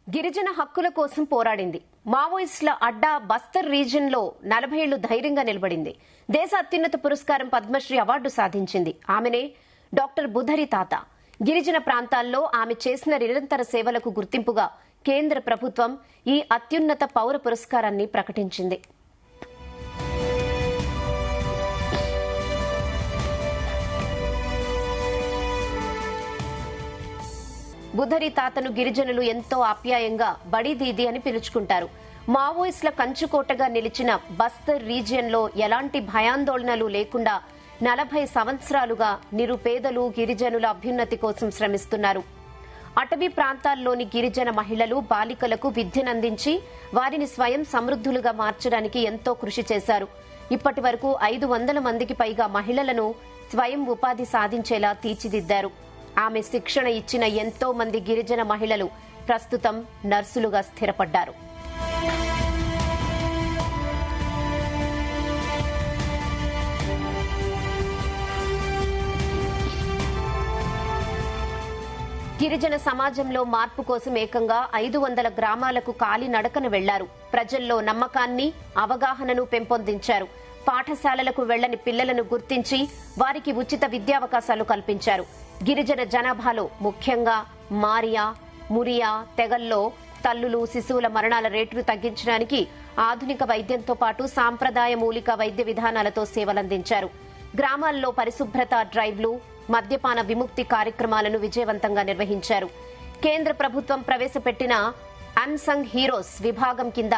గిరిజన హక్కుల కోసం పోరాడింది. మావోయిస్టుల అడ్డా బస్తర్ రీజియన్ లో 40 ఏళ్లు ధైర్యంగా నిలబడింది. దేశ అత్యున్నత పురస్కారం పద్మశ్రీ అవార్డు సాధించింది. ఆమెనే డాక్టర్ బుధరి తాత. గిరిజన ప్రాంతాల్లో ఆమె చేసిన నిరంతర సేవలకు గుర్తింపుగా కేంద్ర ప్రభుత్వం ఈ అత్యున్నత పౌర పురస్కారాన్ని ప్రకటించింది. బుధరి తాతను గిరిజనులు ఎంతో ఆప్యాయంగా బడి దీది అని పిలుచుకుంటారు. మావోయిస్టుల కంచుకోటగా నిలిచిన బస్తర్ రీజియన్ లో ఎలాంటి భయాందోళనలు లేకుండా 40 సంవత్సరాలుగా నిరుపేదలు గిరిజనుల అభ్యున్నతి కోసం శ్రమిస్తున్నారు. అటవీ ప్రాంతాల్లోని గిరిజన మహిళలు బాలికలకు విద్యనందించి వారిని స్వయం సమృద్ధులుగా మార్చడానికి ఎంతో కృషి చేశారు. ఇప్పటి వరకు 500 మందికి పైగా మహిళలను స్వయం ఉపాధి సాధించేలా తీర్చిదిద్దారు. ఆమె శిక్షణ ఇచ్చిన ఎంతో మంది గిరిజన మహిళలు ప్రస్తుతం నర్సులుగా స్థిరపడ్డారు. గిరిజన సమాజంలో మార్పు కోసం ఏకంగా 500 గ్రామాలకు కాలి నడకన వెళ్లారు. ప్రజల్లో నమ్మకాన్ని, అవగాహనను పెంపొందించారు. పాఠశాలలకు వెళ్లని పిల్లలను గుర్తించి వారికి ఉచిత విద్యావకాశాలు కల్పించారు. గిరిజన జనాభాలో ముఖ్యంగా మారియా, మురియా తెగల్లో తల్లులు, శిశువుల మరణాల రేటును తగ్గించడానికి ఆధునిక వైద్యంతో పాటు సాంప్రదాయ మూలిక వైద్య విధానాలతో సేవలందించారు. గ్రామాల్లో పరిశుభ్రత డ్రైవ్లు, మద్యపాన విముక్తి కార్యక్రమాలను విజయవంతంగా నిర్వహించారు. కేంద్ర ప్రభుత్వం ప్రవేశపెట్టిన అన్సంగ్ హీరోస్ విభాగం కింద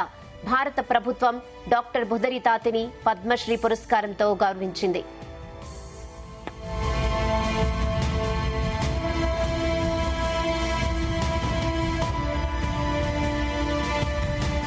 భారత ప్రభుత్వం డాక్టర్ బుధరి తాతని పద్మశ్రీ పురస్కారంతో గౌరవించింది.